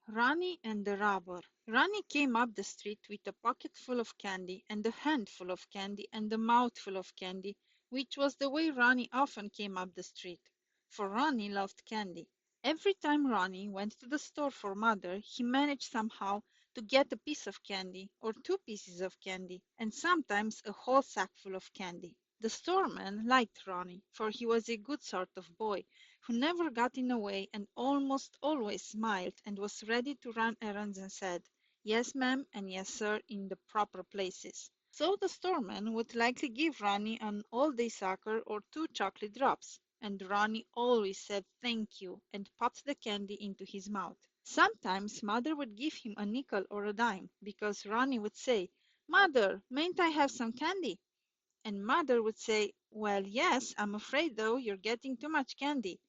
Ronnie and the Robber. Ronnie came up the street with a pocket full of candy, and a hand full of candy, and a mouth full of candy, which was the way Ronnie often came up the street, for Ronnie loved candy. Every time Ronnie went to the store for Mother, he managed somehow to get a piece of candy, or two pieces of candy, and sometimes a whole sackful of candy. The storeman liked Ronnie, for he was a good sort of boy, who never got in the way and almost always smiled and was ready to run errands and said, "Yes, ma'am," and "Yes, sir," in the proper places. So the storeman would likely give Ronnie an all-day sucker or two chocolate drops, and Ronnie always said thank you and popped the candy into his mouth. Sometimes Mother would give him a nickel or a dime, because Ronnie would say, "Mother, mayn't I have some candy?" And Mother would say, "Well, yes, I'm afraid, though, you're getting too much candy.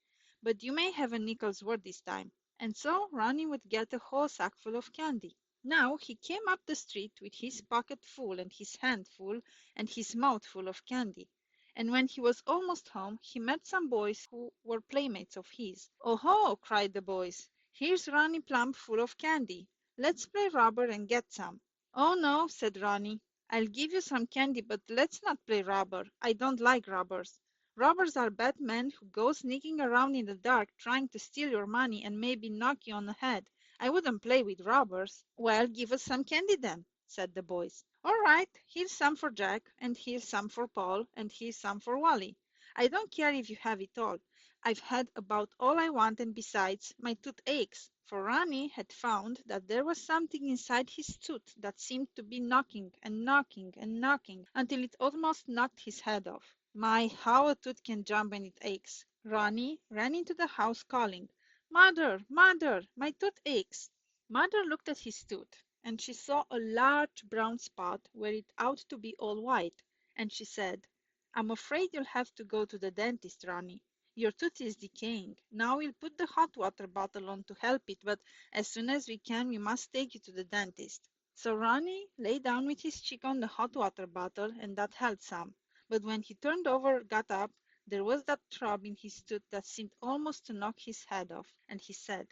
But you may have a nickel's worth this time." And so Ronnie would get a whole sackful of candy. Now he came up the street with his pocket full and his hand full and his mouth full of candy. And when he was almost home, he met some boys who were playmates of his. "Oh ho!" cried the boys. "Here's Ronnie plump full of candy. Let's play robber and get some." "Oh no," said Ronnie. "I'll give you some candy, but let's not play robber. I don't like robbers. Robbers are bad men who go sneaking around in the dark trying to steal your money and maybe knock you on the head. I wouldn't play with robbers." "Well, give us some candy then," said the boys. "All right, here's some for Jack, and here's some for Paul, and here's some for Wally. I don't care if you have it all. I've had about all I want, and besides, my tooth aches." For Ronnie had found that there was something inside his tooth that seemed to be knocking and knocking and knocking until it almost knocked his head off. My, how a tooth can jump when it aches! Ronnie ran into the house calling, "Mother, Mother, my tooth aches." Mother looked at his tooth, and she saw a large brown spot where it ought to be all white, and she said, "I'm afraid you'll have to go to the dentist, Ronnie. Your tooth is decaying. Now we'll put the hot water bottle on to help it, but as soon as we can, we must take you to the dentist." So Ronnie lay down with his cheek on the hot water bottle, and that helped some. But when he turned over, got up, there was that throb in his tooth that seemed almost to knock his head off, and he said,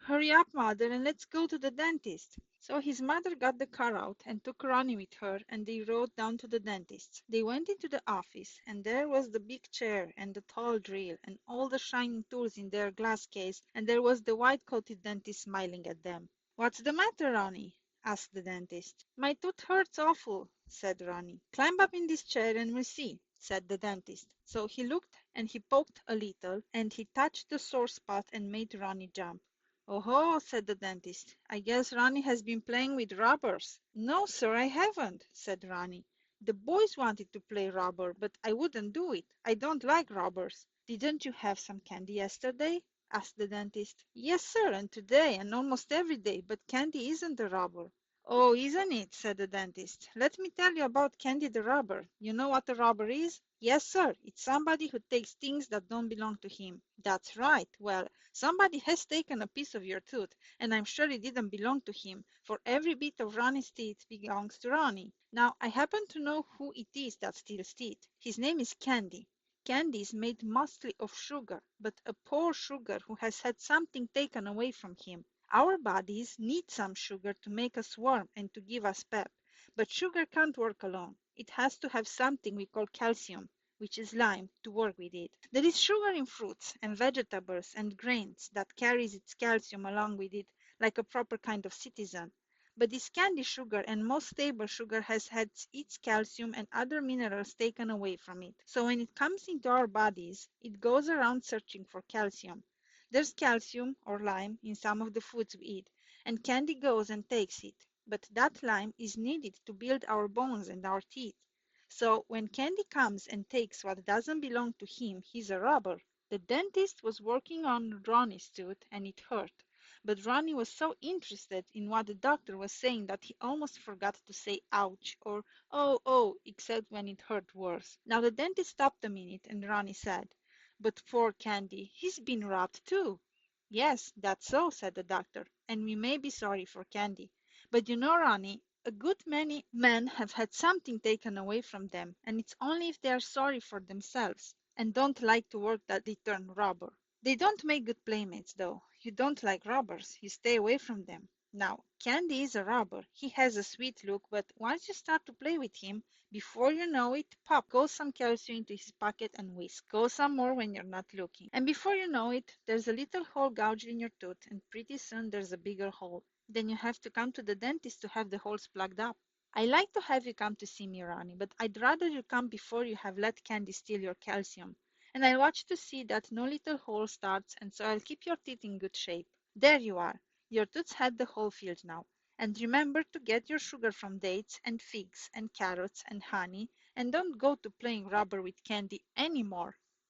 "Hurry up, Mother, and let's go to the dentist." So his mother got the car out and took Ronnie with her, and they rode down to the dentist's. They went into the office, and there was the big chair and the tall drill and all the shining tools in their glass case, and there was the white-coated dentist smiling at them. "What's the matter, Ronnie?" asked the dentist. "My tooth hurts awful," said Ronnie. "Climb up in this chair and we'll see," said the dentist. So he looked and he poked a little, and he touched the sore spot and made Ronnie jump. "Oh-ho!" said the dentist. "I guess Ronnie has been playing with robbers." "No, sir, I haven't," said Ronnie. "The boys wanted to play robber, but I wouldn't do it. I don't like robbers." "Didn't you have some candy yesterday?" asked the dentist. "Yes, sir, and today, and almost every day, but candy isn't a robber." "Oh, isn't it?" said the dentist. "Let me tell you about Candy the robber. You know what a robber is?" "Yes, sir. It's somebody who takes things that don't belong to him." "That's right. Well, somebody has taken a piece of your tooth, and I'm sure it didn't belong to him, for every bit of Ronnie's teeth belongs to Ronnie. Now, I happen to know who it is that steals teeth. His name is Candy. Candy is made mostly of sugar, but a poor sugar who has had something taken away from him. Our bodies need some sugar to make us warm and to give us pep, but sugar can't work alone. It has to have something we call calcium, which is lime, to work with it. There is sugar in fruits and vegetables and grains that carries its calcium along with it like a proper kind of citizen. But this candy sugar and most table sugar has had its calcium and other minerals taken away from it. So when it comes into our bodies, it goes around searching for calcium. There's calcium or lime in some of the foods we eat, and candy goes and takes it. But that lime is needed to build our bones and our teeth. So when Candy comes and takes what doesn't belong to him, he's a robber. The dentist was working on Ronnie's tooth, and it hurt. But Ronnie was so interested in what the doctor was saying that he almost forgot to say ouch or oh, except when it hurt worse. Now the dentist stopped a minute, and Ronnie said, "But poor Candy, he's been robbed too." "Yes, that's so," said the doctor, "and we may be sorry for Candy. But you know, Ronnie, a good many men have had something taken away from them, and it's only if they are sorry for themselves and don't like to work that they turn robber." They don't make good playmates, though. You don't like robbers. You stay away from them. Now, Candy is a robber. He has a sweet look, but once you start to play with him, before you know it, pop goes some calcium into his pocket and whisk. Goes some more when you're not looking. And before you know it, there's a little hole gouged in your tooth, and pretty soon there's a bigger hole. Then you have to come to the dentist to have the holes plugged up. I like to have you come to see me, Ronnie, but I'd rather you come before you have let Candy steal your calcium. And I'll watch to see that no little hole starts, and so I'll keep your teeth in good shape. There you are. Your tooth's had the whole field now. And remember to get your sugar from dates and figs and carrots and honey, and don't go to playing rubber with Candy any more.